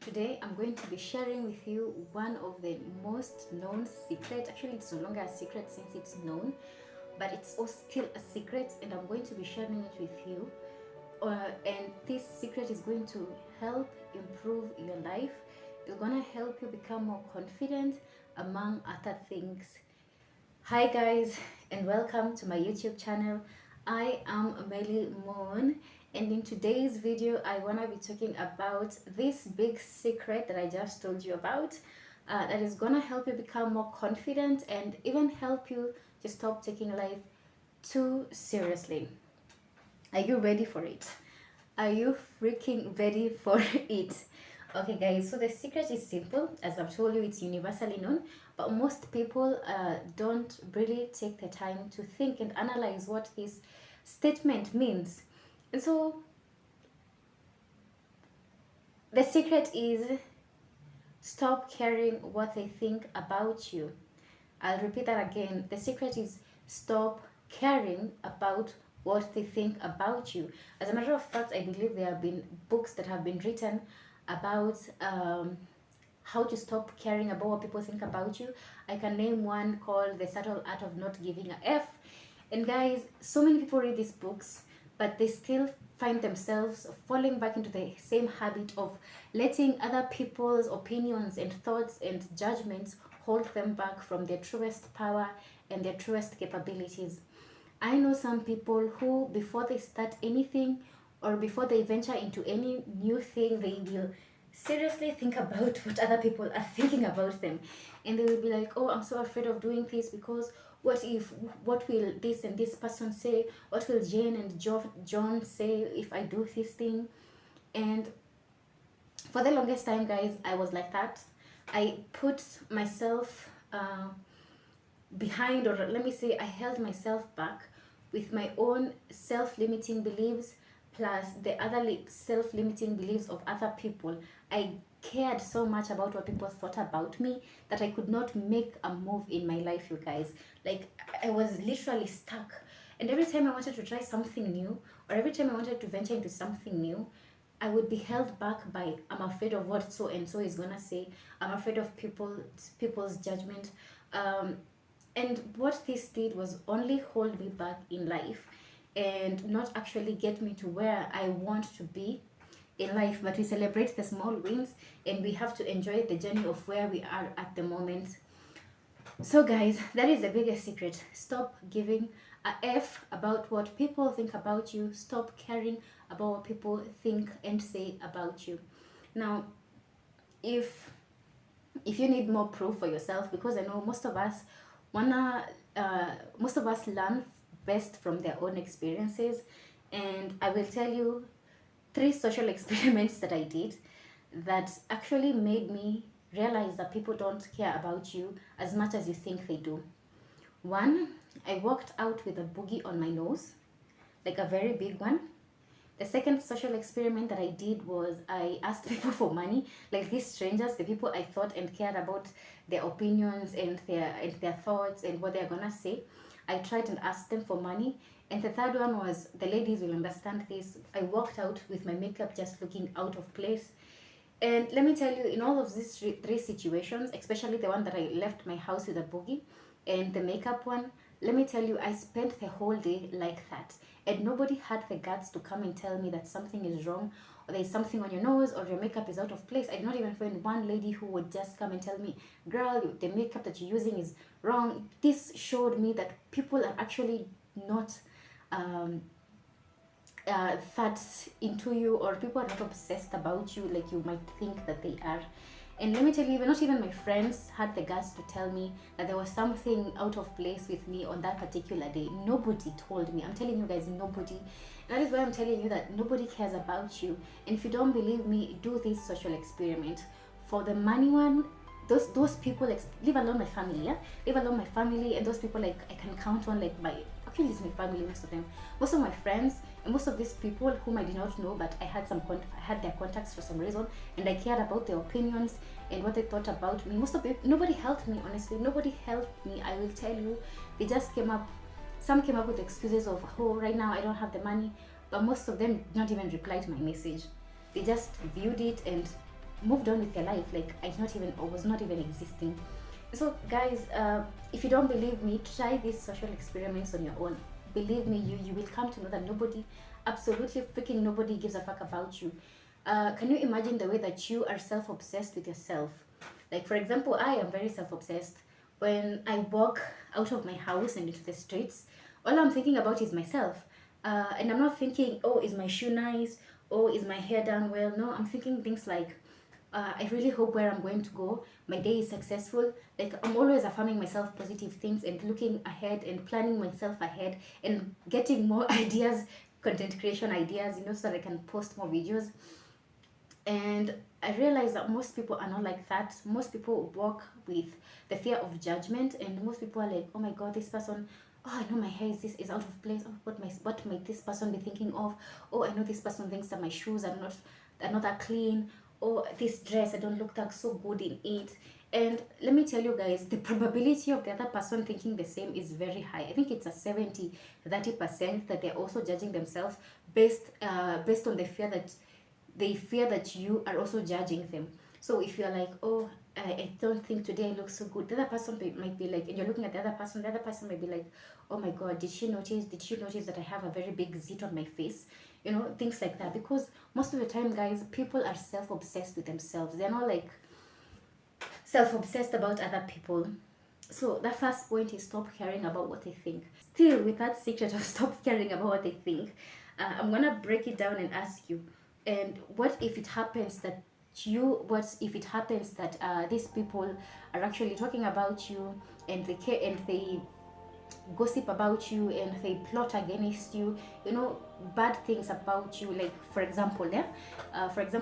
Today I'm going to be sharing with you one of the most known secrets. Actually, it's no longer a secret since it's known, but it's all still a secret, and I'm going to be sharing it with you. And this secret is going to help improve your life. It's going to help you become more confident, among other things. Hi guys, and welcome to my YouTube channel. I am Amelie Moon, and in today's video I want to be talking about this big secret that I just told you about, that is gonna help you become more confident and even help you to stop taking life too seriously. Are you ready for it? Are you freaking ready for it? Okay, guys, so the secret is simple. As I've told you, it's universally known, but most people don't really take the time to think and analyze what this statement means. And so the secret is stop caring what they think about you. I'll repeat that again. The secret is stop caring about what they think about you. As a matter of fact, I believe there have been books that have been written about how to stop caring about what people think about you. I can name one called The Subtle Art of Not Giving a F. And guys, so many people read these books, but they still find themselves falling back into the same habit of letting other people's opinions and thoughts and judgments hold them back from their truest power and their truest capabilities. I know some people who, before they start anything or before they venture into any new thing, they will seriously think about what other people are thinking about them. And they will be like, oh, I'm so afraid of doing this because what will this and this person say? What will Jane and John say if I do this thing? And for the longest time, guys, I was like that. I put myself behind, or let me say, I held myself back with my own self-limiting beliefs plus the other self-limiting beliefs of other people. I cared so much about what people thought about me that I could not make a move in my life, you guys. Like, I was literally stuck. And every time I wanted to try something new, or every time I wanted to venture into something new, I would be held back by, I'm afraid of what so and so is gonna say. I'm afraid of people's judgment. And what this did was only hold me back in life and not actually get me to where I want to be in life. But we celebrate the small wins and we have to enjoy the journey of where we are at the moment. So, guys, that is the biggest secret. Stop giving a F about what people think about you. Stop caring about what people think and say about you. Now, if you need more proof for yourself, because I know most of us learn best from their own experiences, and I will tell you 3 social experiments that I did that actually made me realize that people don't care about you as much as you think they do. One, I walked out with a boogie on my nose, like a very big one. The second social experiment that I did was I asked people for money, like these strangers, the people I thought and cared about their opinions and their thoughts and what they're gonna say. I tried and asked them for money. And the third one was, the ladies will understand this, I walked out with my makeup just looking out of place. And let me tell you, in all of these 3 situations, especially the one that I left my house with a boogie and the makeup one, let me tell you, I spent the whole day like that. And nobody had the guts to come and tell me that something is wrong, or there's something on your nose, or your makeup is out of place. I did not even find one lady who would just come and tell me, girl, the makeup that you're using is wrong. This showed me that people are actually not that into you, or people are not obsessed about you like you might think that they are. And let me tell you, not even my friends had the guts to tell me that there was something out of place with me on that particular day. Nobody told me. I'm telling you guys, nobody. And that is why I'm telling you that nobody cares about you. And if you don't believe me, do this social experiment. For the money one, those people, leave alone my family, yeah? Leave alone my family and those people, like, I can count on, like, actually it's my family, most of them. Most of my friends and most of these people whom I did not know, but I had I had their contacts for some reason, and I cared about their opinions and what they thought about me. Most of it, nobody helped me, honestly. Nobody helped me, I will tell you. They just some came up with excuses of, oh, right now I don't have the money, but most of them did not even reply to my message. They just viewed it and moved on with their life like I was not even existing. So guys, if you don't believe me, try these social experiments on your own. Believe me, you will come to know that nobody, absolutely freaking nobody, gives a fuck about you. Can you imagine the way that you are self-obsessed with yourself? Like for example, I am very self-obsessed. When I walk out of my house and into the streets, all I'm thinking about is myself. And I'm not thinking, oh, is my shoe nice? Oh, is my hair done well? No, I'm thinking things like, I really hope where I'm going to go, my day is successful. Like I'm always affirming myself positive things and looking ahead and planning myself ahead and getting more ideas, content creation ideas, so that I can post more videos. And I realize that most people are not like that. Most people walk with the fear of judgment, and most people are like, oh my god, this person, oh, I know my hair is out of place. Oh, what might this person be thinking of? Oh, I know this person thinks that my shoes are not that clean. Oh, this dress, I don't look that so good in it. And let me tell you guys, the probability of the other person thinking the same is very high. I think it's a 70-30% that they're also judging themselves based on the fear that they fear that you are also judging them. So if you're like, oh, I don't think today I look so good, the other person might be like, and you're looking at the other person might be like, oh my god, did she notice that I have a very big zit on my face? Things like that. Because most of the time, guys, people are self-obsessed with themselves. They're not like self-obsessed about other people. So the first point is stop caring about what they think. Still, with that secret of stop caring about what they think, I'm gonna break it down and ask you, and what if it happens that these people are actually talking about you, and they care, and they gossip about you, and they plot against you, bad things about you. Like for example,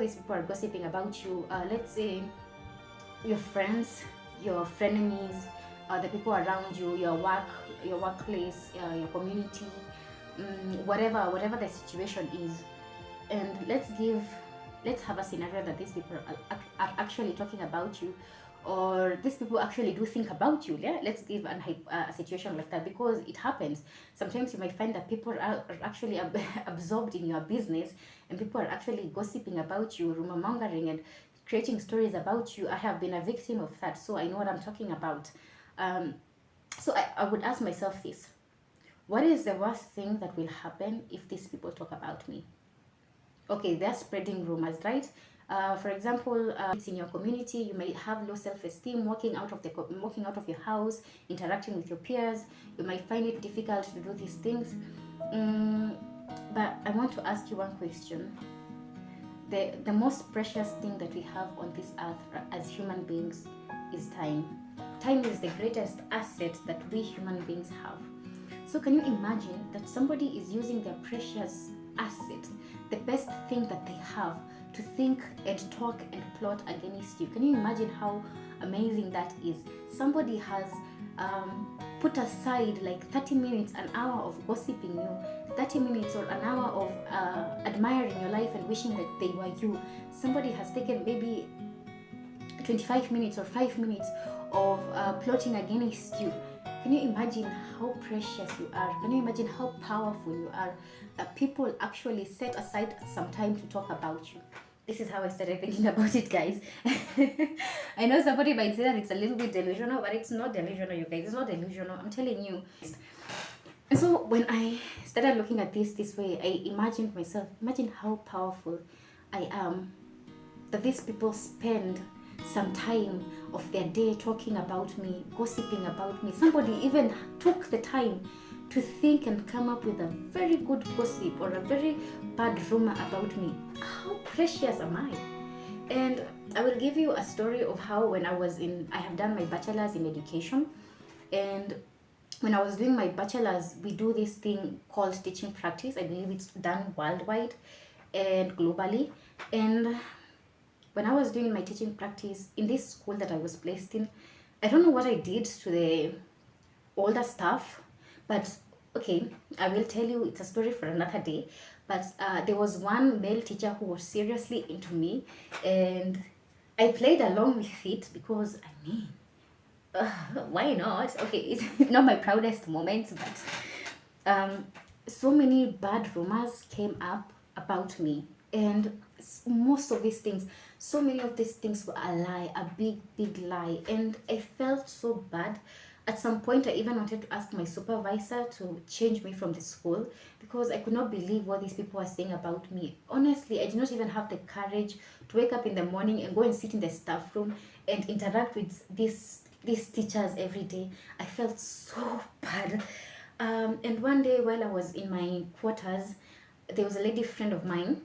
these people are gossiping about you. Let's say your friends, your frenemies, the people around you, your workplace, your community, whatever the situation is. And let's have a scenario that these people are actually talking about you, or these people actually do think about you. Yeah, let's give a situation like that, because it happens. Sometimes you might find that people are actually absorbed in your business, and people are actually gossiping about you, rumor mongering, and creating stories about you. I have been a victim of that, so I know what I'm talking about. So I would ask myself this: what is the worst thing that will happen if these people talk about me? Okay, they're spreading rumors, right? For example, it's in your community. You may have low self-esteem walking out of your house, interacting with your peers. You might find it difficult to do these things. But I want to ask you one question. The most precious thing that we have on this earth as human beings is time. Time is the greatest asset that we human beings have. So can you imagine that somebody is using their precious asset, the best thing that they have, to think and talk and plot against you? Can you imagine how amazing that is? Somebody has put aside like 30 minutes, an hour of gossiping you, 30 minutes or an hour of admiring your life and wishing that they were you. Somebody has taken maybe 25 minutes or 5 minutes of plotting against you. Can you imagine how precious you are? Can you imagine how powerful you are? That people actually set aside some time to talk about you. This is how I started thinking about it, guys. I know somebody might say that it's a little bit delusional, but it's not delusional, you guys. It's not delusional. I'm telling you. And so when I started looking at this way, I imagined myself, imagine how powerful I am, that these people spend some time of their day talking about me, gossiping about me. Somebody even took the time to think and come up with a very good gossip or a very bad rumor about me. How precious am I? And I will give you a story of how when I have done my bachelor's in education, and when I was doing my bachelor's, we do this thing called teaching practice. I believe it's done worldwide and globally. And when I was doing my teaching practice in this school that I was placed in, I don't know what I did to the older staff, but okay, I will tell you, it's a story for another day. But there was one male teacher who was seriously into me, and I played along with it because, I mean, why not? Okay, it's not my proudest moments, but so many bad rumors came up about me. And most of these things, so many of these things were a lie, a big lie, and I felt so bad. At some point I even wanted to ask my supervisor to change me from the school, because I could not believe what these people were saying about me. Honestly, I did not even have the courage to wake up in the morning and go and sit in the staff room and interact with these teachers every day. I felt so bad. And one day while I was in my quarters, there was a lady friend of mine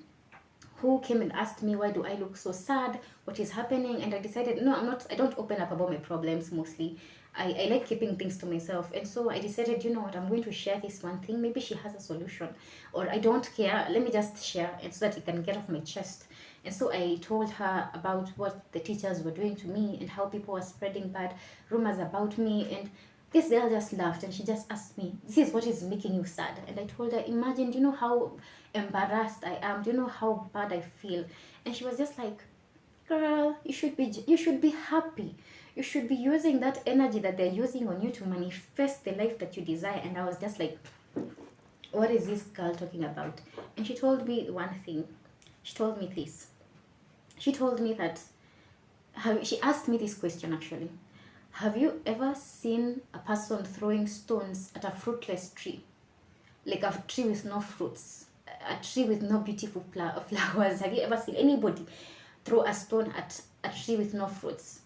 who came and asked me, why do I look so sad, what is happening? And I decided, no, I don't open up about my problems mostly. I like keeping things to myself. And so I decided, you know what, I'm going to share this one thing. Maybe she has a solution, or I don't care, let me just share it so that it can get off my chest. And so I told her about what the teachers were doing to me and how people were spreading bad rumors about me. And this girl just laughed and she just asked me, this is what is making you sad? And I told her, imagine, do you know how embarrassed I am? Do you know how bad I feel? And she was just like, girl, you should be happy. You should be using that energy that they're using on you to manifest the life that you desire. And I was just like, what is this girl talking about? And she told me one thing. She told me this. She told me that, she asked me this question actually. Have you ever seen a person throwing stones at a fruitless tree? Like a tree with no fruits, a tree with no beautiful flowers. Have you ever seen anybody throw a stone at a tree with no fruits?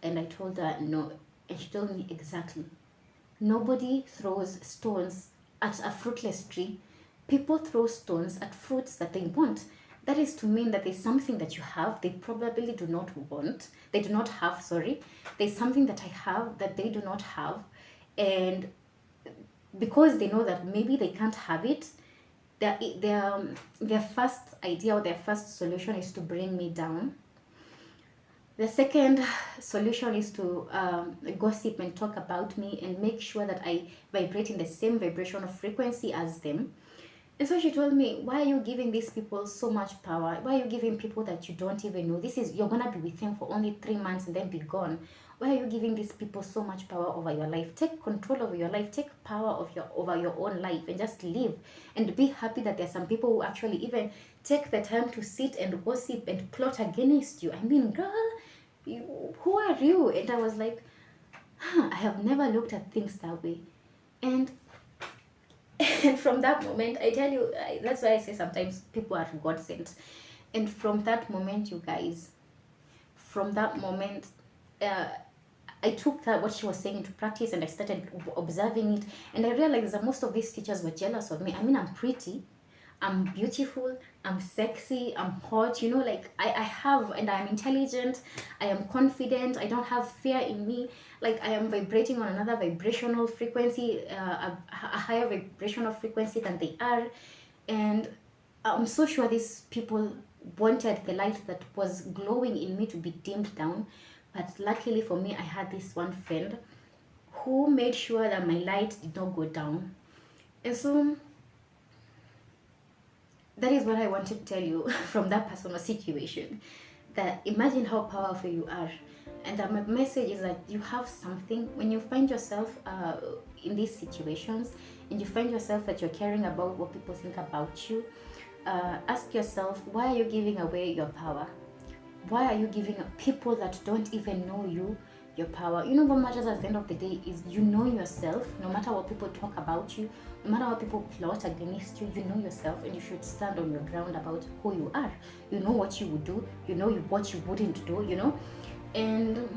And I told her no. And she told me exactly. Nobody throws stones at a fruitless tree. People throw stones at fruits that they want. That is to mean that there's something that you have they probably do not want. They do not have, sorry. There's something that I have that they do not have. And because they know that maybe they can't have it, their first idea or their first solution is to bring me down. The second solution is to gossip and talk about me and make sure that I vibrate in the same vibrational frequency as them. And so she told me, why are you giving these people so much power? Why are you giving people that you don't even know? You're gonna be with them for only 3 months and then be gone. Why are you giving these people so much power over your life? Take control over your life. Take power over your own life and just live. And be happy that there's some people who actually even take the time to sit and gossip and plot against you. I mean, girl, who are you? And I was like, I have never looked at things that way. And and from that moment, I tell you, that's why I say sometimes people are God sent. And from that moment, you guys, from that moment, uh, I took that what she was saying into practice, and I started observing it, and I realized that most of these teachers were jealous of me. I mean, I'm pretty, I'm beautiful, I'm sexy, I'm hot, you know, like I have, and I'm intelligent, I am confident, I don't have fear in me, like I am vibrating on another vibrational frequency, a higher vibrational frequency than they are. And I'm so sure these people wanted the light that was glowing in me to be dimmed down. But luckily for me, I had this one friend who made sure that my light did not go down. And so that is what I wanted to tell you from that personal situation. That imagine how powerful you are. And my message is that you have something. When you find yourself in these situations and you find yourself that you're caring about what people think about you, ask yourself, why are you giving away your power? Why are you giving people that don't even know you your power? You know what matters at the end of the day is you know yourself. No matter what people talk about you, no matter what people plot against you, you know yourself, and you should stand on your ground about who you are. You know what you would do, you know what you wouldn't do, you know. And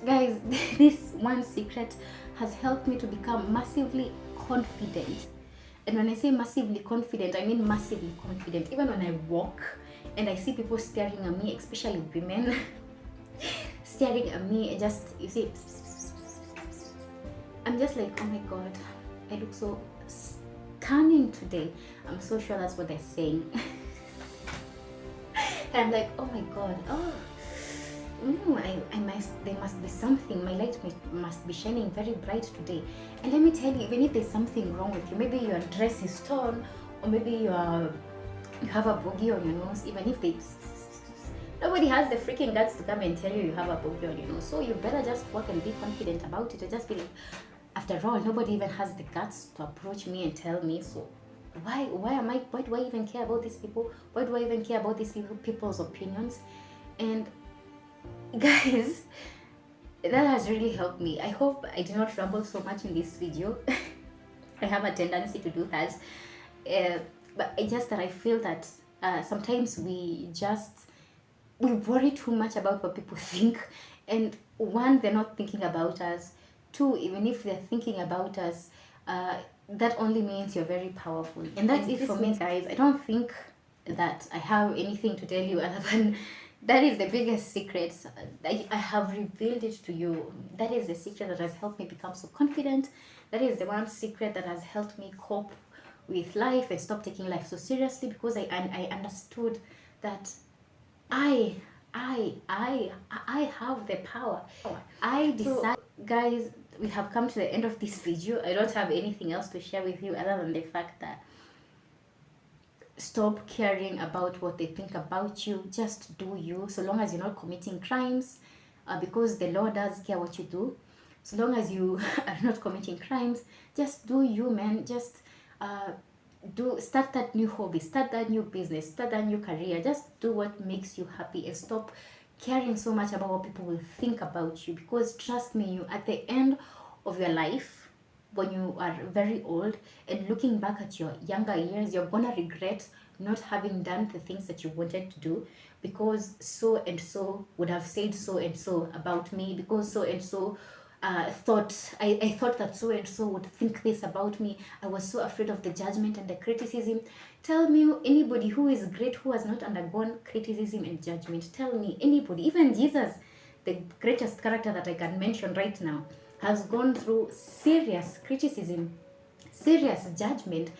guys, this one secret has helped me to become massively confident. And when I say massively confident, I mean massively confident. Even when I walk and I see people staring at me, especially women, staring at me, and just, you see, I'm just like, oh my god, I look so stunning today. I'm so sure that's what they're saying. And I'm like, oh my god, oh, no, there must be something. My light must be shining very bright today. And let me tell you, even if there's something wrong with you, maybe your dress is torn, or maybe you have a boogie on your nose, even if nobody has the freaking guts to come and tell you have a boogie on your nose. So you better just walk and be confident about it, and just be like, after all, nobody even has the guts to approach me and tell me, so why do I even care about these people? Why do I even care about these people's opinions? And guys, that has really helped me. I hope I did not ramble so much in this video. I have a tendency to do that. uh, but it's just that I feel that sometimes we worry too much about what people think. And one, they're not thinking about us. Two, even if they're thinking about us, that only means you're very powerful. And that's it for me, guys. I don't think that I have anything to tell you other than that is the biggest secret. I have revealed it to you. That is the secret that has helped me become so confident. That is the one secret that has helped me cope with life and stop taking life so seriously, because I understood that I I have the power. I decide. So, guys, we have come to the end of this video. I don't have anything else to share with you other than the fact that stop caring about what they think about you. Just do you, so long as you're not committing crimes, because the law does care what you do. So long as you are not committing crimes, just do you, man. Just start that new hobby, start that new business, start that new career. Just do what makes you happy and stop caring so much about what people will think about you, because trust me, you at the end of your life, when you are very old and looking back at your younger years, you're gonna regret not having done the things that you wanted to do, because so and so would have said so and so about me, because so and so I thought that so and so would think this about me. I was so afraid of the judgment and the criticism. Tell me anybody who is great who has not undergone criticism and judgment. Tell me anybody, even Jesus, the greatest character that I can mention right now, has gone through serious criticism, serious judgment.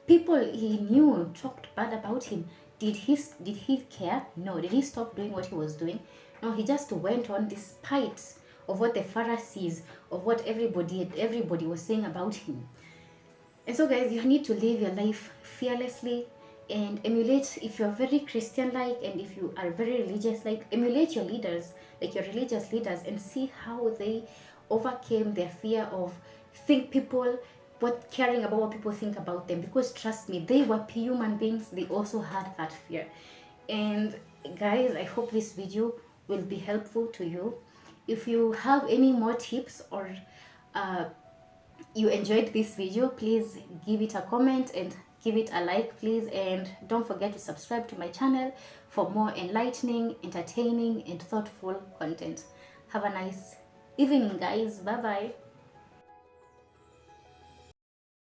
People he knew talked bad about him. Did he care? No. Did he stop doing what he was doing? No. He just went on despite of what the Pharisees, of what everybody was saying about him. And so, guys, you need to live your life fearlessly and emulate. If you're very Christian-like and if you are very religious-like, emulate your leaders, like your religious leaders, and see how they overcame their fear of caring about what people think about them. Because trust me, they were human beings. They also had that fear. And guys, I hope this video will be helpful to you. If you have any more tips, or you enjoyed this video, please give it a comment and give it a like, please. And don't forget to subscribe to my channel for more enlightening, entertaining, and thoughtful content. Have a nice evening, guys. Bye bye.